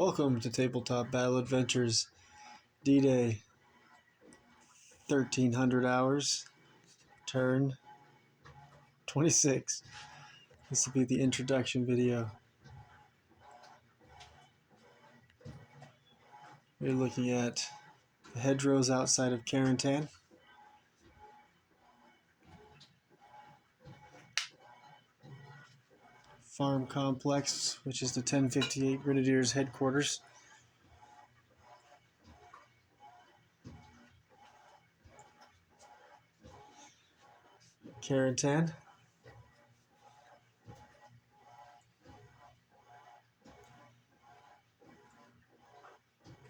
Welcome to Tabletop Battle Adventures D-Day 1300 hours, turn 26. This will be the introduction video. We're looking at the hedgerows outside of Carentan. Farm complex, which is the 1058 Grenadiers headquarters. Carentan.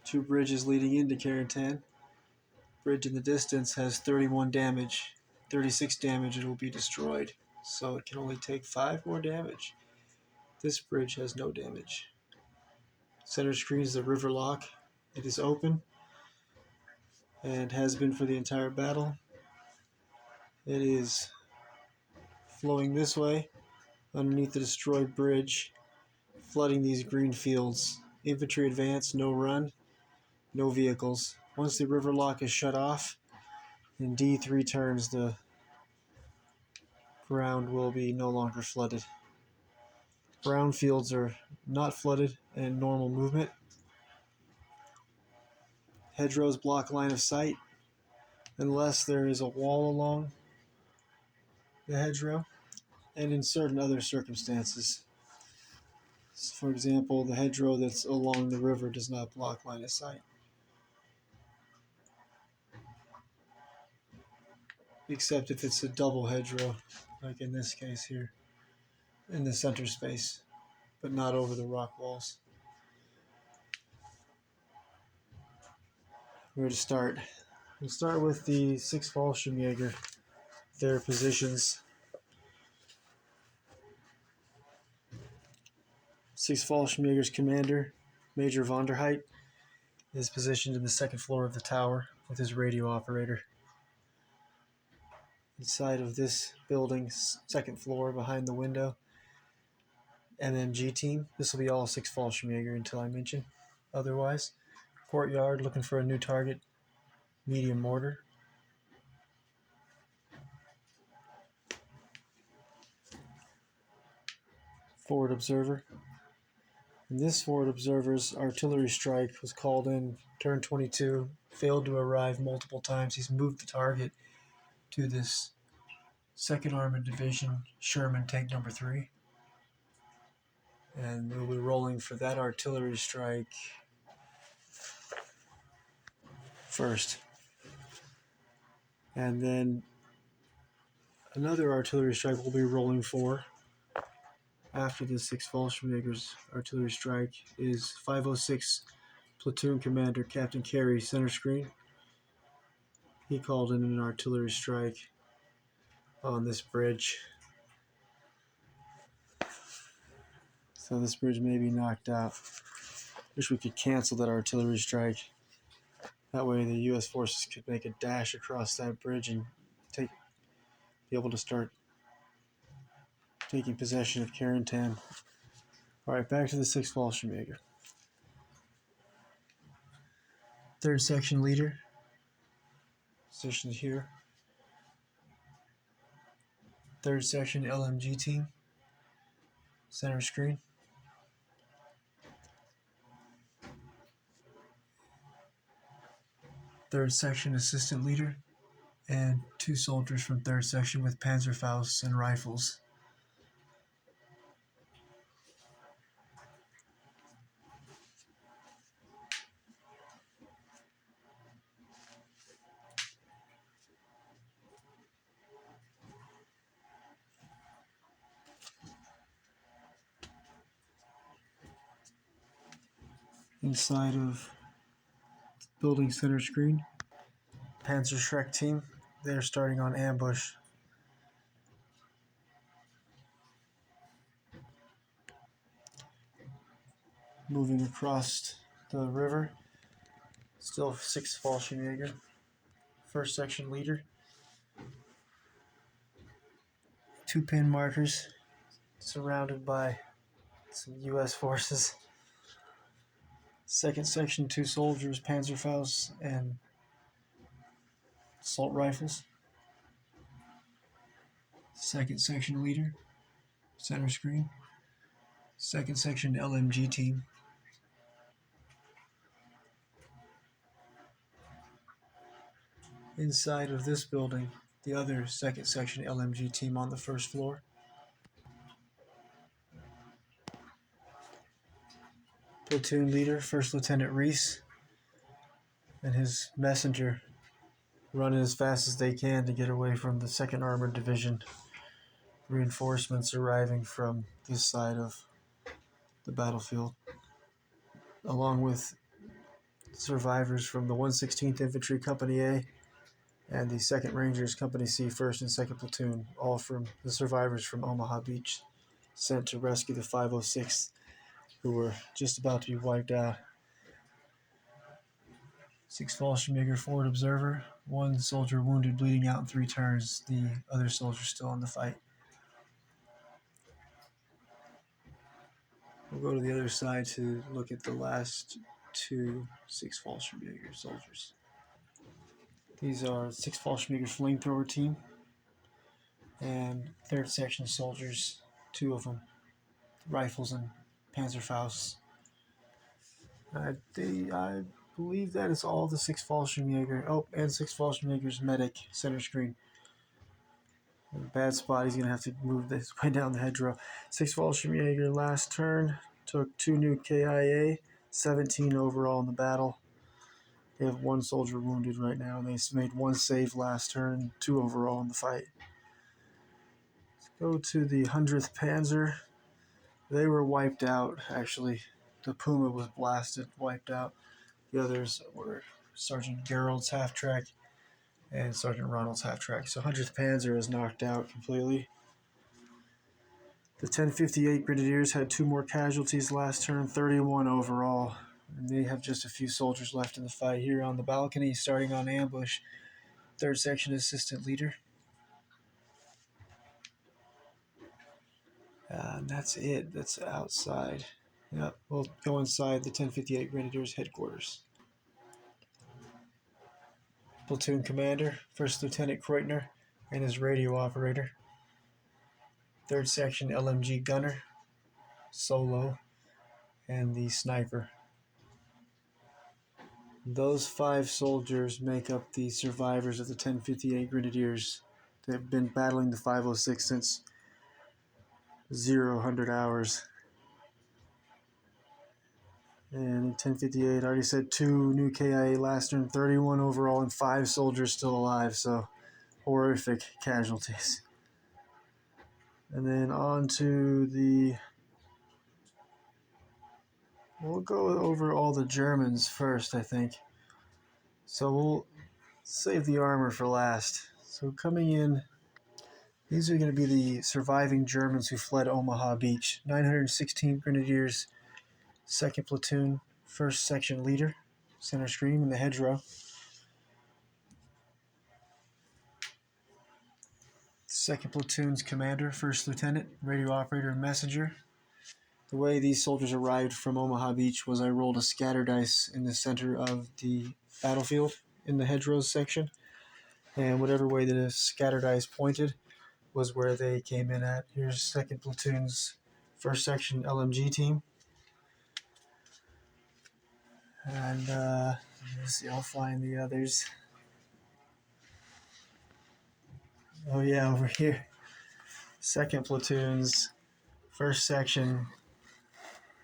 Two bridges leading into Carentan. Bridge in the distance has 31 damage. 36 damage, it will be destroyed. So it can only take 5 more damage. This bridge has no damage. Center screen is the river lock. It is open and has been for the entire battle. It is flowing this way underneath the destroyed bridge, flooding these green fields. Infantry advance, no run, no vehicles. Once the river lock is shut off, in D3 turns, the ground will be no longer flooded. Brown fields are not flooded and normal movement. Hedgerows block line of sight unless there is a wall along the hedgerow, and in certain other circumstances. So for example, the hedgerow that's along the river does not block line of sight, except if it's a double hedgerow, like in this case here, in the center space, but not over the rock walls. Where to start? We'll start with the 6 Fallschirmjäger, their positions. 6 Fallschirmjäger's commander, Major Vonderheit, is positioned in the 2nd floor of the tower with his radio operator. Inside of this building, 2nd floor behind the window, MMG team. This will be all 6 Fallschirmjäger until I mention otherwise. Courtyard, looking for a new target, medium mortar. Forward observer. And this forward observer's artillery strike was called in turn 22, failed to arrive multiple times. He's moved the target to this 2nd Armored Division Sherman tank number 3. And we'll be rolling for that artillery strike first. And then another artillery strike we'll be rolling for after the 6 Fallschirmjäger's artillery strike is 506 Platoon Commander Captain Carey, center screen. He called in an artillery strike on this bridge. So this bridge may be knocked out. Wish we could cancel that artillery strike. That way the U.S. forces could make a dash across that bridge and be able to start taking possession of Carentan. Alright, back to the 6 Fallschirmjäger. 3rd section leader, positioned here. 3rd section LMG team, center screen. Third section assistant leader, and 2 soldiers from 3rd section with Panzerfausts and rifles. Inside of building center screen, Panzer Schreck team, they're starting on ambush. Moving across the river, still 6 Fallschirmjäger, 1st section leader. 2 pin markers, surrounded by some U.S. forces. Second section, 2 soldiers, Panzerfaust, and assault rifles. Second section leader, center screen. Second section LMG team. Inside of this building, the other second section LMG team on the first floor. Platoon leader, First Lieutenant Reese, and his messenger running as fast as they can to get away from the 2nd Armored Division reinforcements arriving from this side of the battlefield, along with survivors from the 116th Infantry Company A and the 2nd Rangers Company C 1st and 2nd Platoon, all from the survivors from Omaha Beach, sent to rescue the 506th, who were just about to be wiped out. 6 Fallschirmjäger forward observer, 1 soldier wounded, bleeding out in 3 turns, the other soldier still in the fight. We'll go to the other side to look at the last 2 6 Fallschirmjäger soldiers. These are 6 Fallschirmjäger flamethrower team and 3rd section soldiers, 2 of them, rifles and Panzerfaust. I believe that is all the 6 Fallschirmjäger. Oh, and 6 Fallschirmjäger's medic, center screen. Bad spot, he's going to have to move this way down the hedgerow. 6 Fallschirmjäger last turn, took 2 new KIA, 17 overall in the battle. They have 1 soldier wounded right now, and they made 1 save last turn, 2 overall in the fight. Let's go to the 100th Panzer. They were wiped out, actually. The Puma was blasted, wiped out. The others were Sergeant Gerald's half-track and Sergeant Ronald's half-track. So 100th Panzer is knocked out completely. The 1058 Grenadiers had 2 more casualties last turn, 31 overall. And they have just a few soldiers left in the fight. Here on the balcony, starting on ambush, 3rd section assistant leader. And that's it. That's outside. Yep, we'll go inside the 1058 Grenadiers headquarters. Platoon commander, 1st Lieutenant Kreutner, and his radio operator. 3rd section LMG gunner, solo, and the sniper. Those 5 soldiers make up the survivors of the 1058 Grenadiers. They've been battling the 506 since 00 hours. And in 1058, I already said 2 new KIA last turn, 31 overall, and 5 soldiers still alive, so horrific casualties. And then on to the... We'll go over all the Germans first, I think. So we'll save the armor for last. So coming in, these are going to be the surviving Germans who fled Omaha Beach. 916 Grenadiers, 2nd Platoon, 1st Section Leader, center screen in the hedgerow. 2nd Platoon's Commander, 1st Lieutenant, Radio Operator, and Messenger. The way these soldiers arrived from Omaha Beach was I rolled a scatter dice in the center of the battlefield in the hedgerows section. And whatever way the scatter dice pointed was where they came in at. Here's 2nd Platoon's 1st Section LMG team. And let's see, I'll find the others. Oh yeah, over here. 2nd Platoon's 1st Section.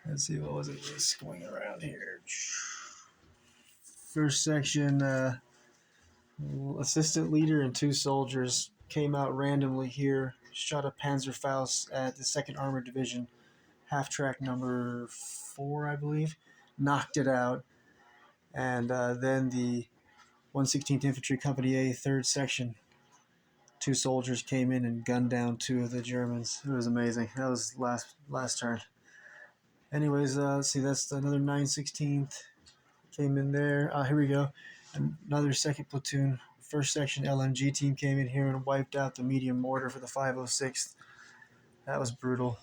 Let's see, what was it? Just going around here. 1st Section assistant leader and 2 soldiers came out randomly here, shot a Panzerfaust at the 2nd Armored Division, half-track number 4, I believe, knocked it out. And then the 116th Infantry Company A, 3rd Section, 2 soldiers came in and gunned down 2 of the Germans. It was amazing. That was last turn. Anyways, let's see, that's another 916th came in there. Here we go. Another 2nd Platoon, 1st Section LMG team came in here and wiped out the medium mortar for the 506th. That was brutal.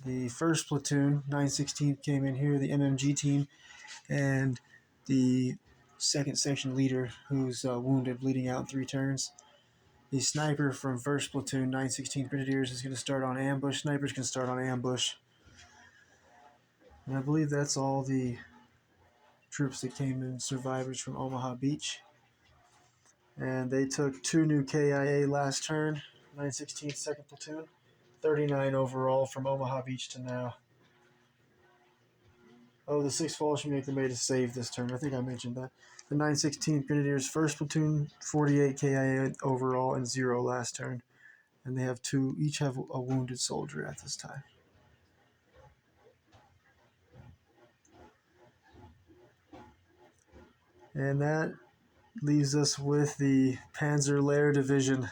The 1st platoon, 916th, came in here, the MMG team, and the 2nd section leader, who's wounded, bleeding out in 3 turns. The sniper from 1st platoon, 916th Grenadiers, is going to start on ambush. Snipers can start on ambush. And I believe that's all the troops that came in, survivors from Omaha Beach. And they took 2 new KIA last turn, 916th 2nd platoon. 39 overall from Omaha Beach to now. Oh, the 6th Fallschirmjäger made a save this turn. I think I mentioned that. The 916th Grenadiers 1st platoon, 48 KIA overall and 0 last turn. And they have each have a wounded soldier at this time. And that leaves us with the Panzer Lehr Division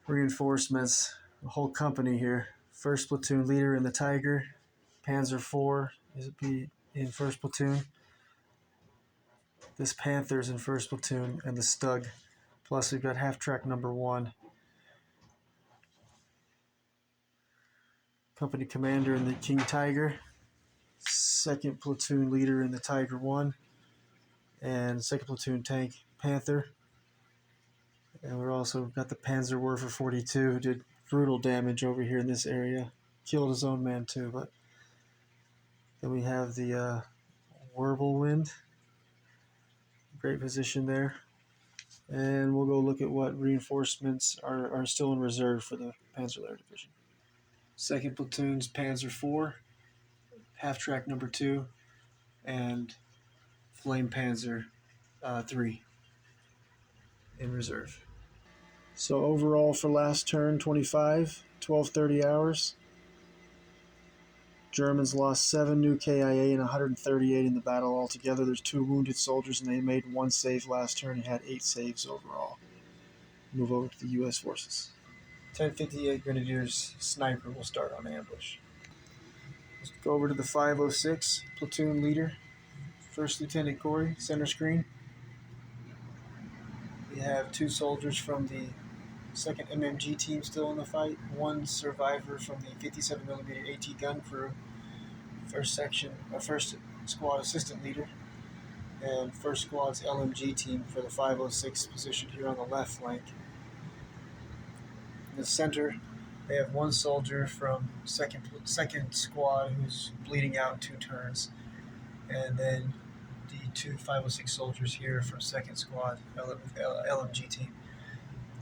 reinforcements, a whole company here. 1st platoon leader in the Tiger, Panzer IV is in 1st platoon. This Panther's in 1st platoon, and the Stug. Plus we've got half-track number 1. Company commander in the King Tiger, 2nd platoon leader in the Tiger 1, and 2nd platoon tank Panther. And we're also got the Panzerwerfer 42, who did brutal damage over here in this area. Killed his own man too, but then we have the Wirbelwind. Great position there. And we'll go look at what reinforcements are still in reserve for the Panzer Lehr Division. 2nd platoon's Panzer IV, half-track number 2, and Flame Panzer 3 in reserve. So overall for last turn, 25, 12:30 hours. Germans lost 7 new KIA and 138 in the battle altogether. There's 2 wounded soldiers, and they made 1 save last turn and had 8 saves overall. Move over to the U.S. forces. 1058 Grenadiers sniper will start on ambush. Let's go over to the 506 platoon leader, 1st Lieutenant Corey, center screen. We have 2 soldiers from the 2nd MMG team still in the fight, 1 survivor from the 57mm AT gun crew, 1st squad assistant leader, and 1st squad's LMG team for the 506 position here on the left flank. In the center, they have 1 soldier from second squad who's bleeding out in 2 turns, and then the 2 506 soldiers here from 2nd squad LMG team.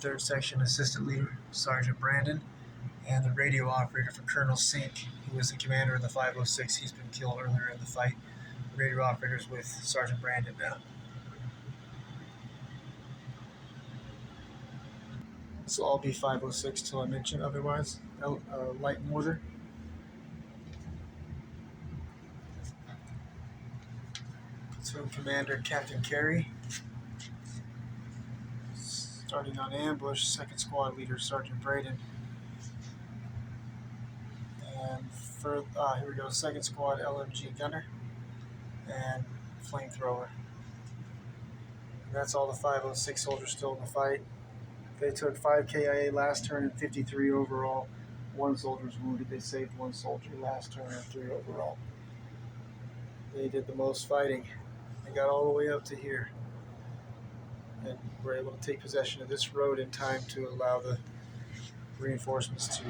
3rd section assistant leader Sergeant Brandon, and the radio operator for Colonel Sink, who was the commander of the 506. He's been killed earlier in the fight. The radio operator's with Sergeant Brandon now. This will all be 506 till I mention otherwise. Light mortar. Platoon commander Captain Carey. Starting on ambush, 2nd squad leader Sergeant Braden. And here we go, 2nd squad LMG gunner and flamethrower. That's all the 506 soldiers still in the fight. They took 5 KIA last turn and 53 overall. 1 soldier was wounded. They saved 1 soldier last turn and 3 overall. They did the most fighting. They got all the way up to here and were able to take possession of this road in time to allow the reinforcements to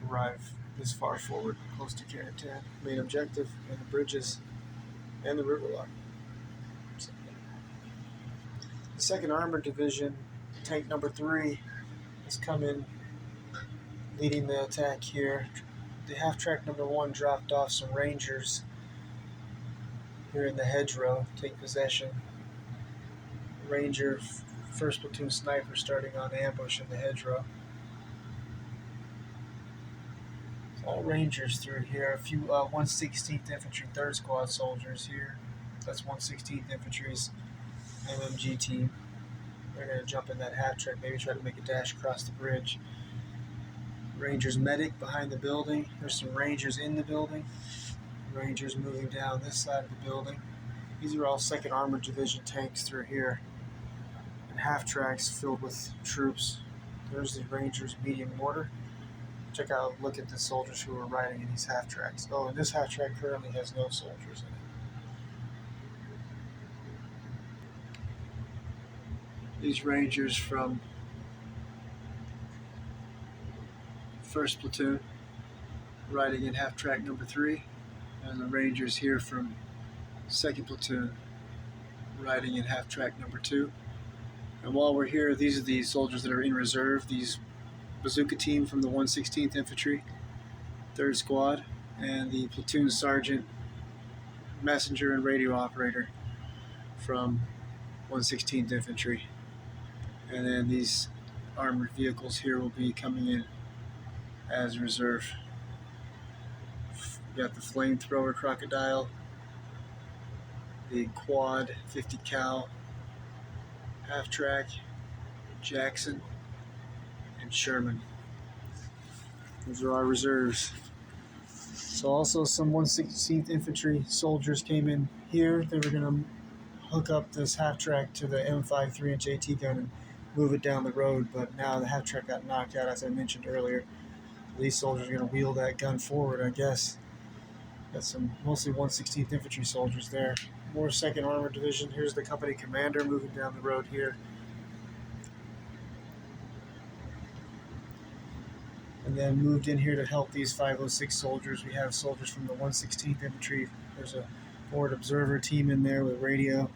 arrive this far forward, close to Carentan. Main objective, and the bridges and the river lock. The 2nd Armored Division, tank number 3, has come in leading the attack here. The half-track number 1 dropped off some Rangers here in the hedgerow, take possession. Ranger 1st platoon sniper starting on ambush in the hedgerow. All Rangers through here. A few 116th Infantry 3rd Squad soldiers here. That's 116th Infantry's MMG team. They're going to jump in that half-track, maybe try to make a dash across the bridge. Rangers medic behind the building. There's some Rangers in the building. Rangers moving down this side of the building. These are all 2nd Armored Division tanks through here. And half-tracks filled with troops. There's the Rangers medium mortar. look at the soldiers who are riding in these half tracks. Oh, and this half track currently has no soldiers in it. These Rangers from 1st Platoon riding in half track number 3, and the Rangers here from 2nd Platoon riding in half track number 2. And while we're here, these are the soldiers that are in reserve. These bazooka team from the 116th Infantry, 3rd Squad, and the platoon sergeant, messenger, and radio operator from 116th Infantry. And then these armored vehicles here will be coming in as reserve. We got the flamethrower Crocodile, the quad 50 cal half track, Jackson, and Sherman. Those are our reserves. So also some 116th Infantry soldiers came in here. They were going to hook up this half track to the M5 3-inch AT gun and move it down the road, but now the half track got knocked out, as I mentioned earlier. These soldiers are going to wheel that gun forward, I guess. Got some mostly 116th Infantry soldiers there. More 2nd Armored Division. Here's the company commander moving down the road here. And then moved in here to help these 506 soldiers. We have soldiers from the 116th Infantry. There's a forward observer team in there with radio,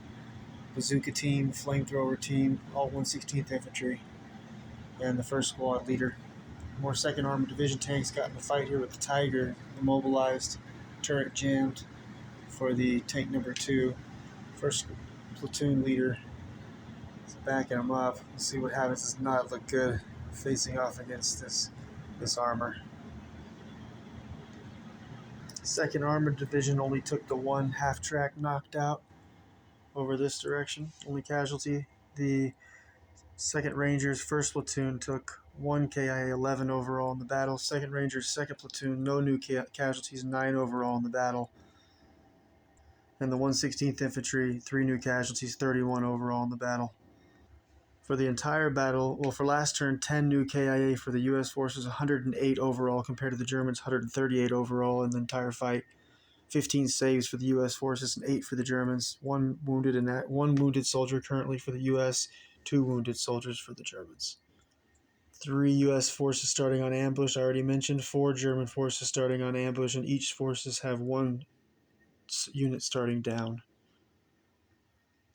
bazooka team, flamethrower team, all 116th Infantry, and the 1st Squad leader. More 2nd Armored Division tanks got in the fight here with the Tiger, immobilized, turret jammed for the tank number 2. 1st Platoon leader is backing him up. Let's see what happens. Does not look good facing off against this armor. 2nd Armored Division only took the one half track knocked out over this direction. Only casualty. The 2nd Rangers 1st Platoon took 1 KIA, 11 overall in the battle. 2nd Rangers 2nd Platoon, no new casualties, 9 overall in the battle. And the 116th Infantry, 3 new casualties, 31 overall in the battle. For the entire battle, well, for last turn, 10 new KIA for the U.S. forces, 108 overall compared to the Germans, 138 overall in the entire fight. 15 saves for the U.S. forces and 8 for the Germans. One wounded soldier currently for the U.S., 2 wounded soldiers for the Germans. 3 U.S. forces starting on ambush, I already mentioned. 4 German forces starting on ambush, and each forces have 1 unit starting down.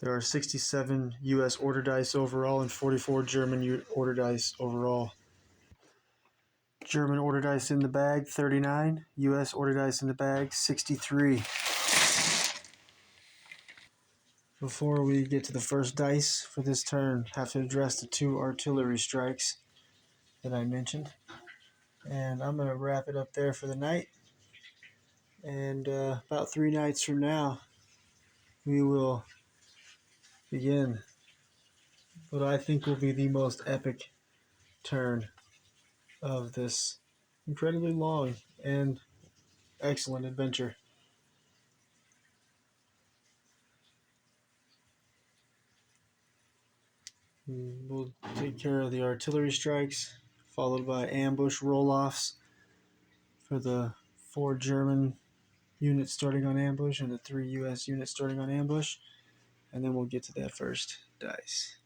There are 67 U.S. order dice overall and 44 German order dice overall. German order dice in the bag, 39. U.S. order dice in the bag, 63. Before we get to the first dice for this turn, have to address the 2 artillery strikes that I mentioned. And I'm going to wrap it up there for the night. And about 3 nights from now, we will begin what I think will be the most epic turn of this incredibly long and excellent adventure. We'll take care of the artillery strikes, followed by ambush roll-offs for the 4 German units starting on ambush and the 3 U.S. units starting on ambush, and then we'll get to that first dice.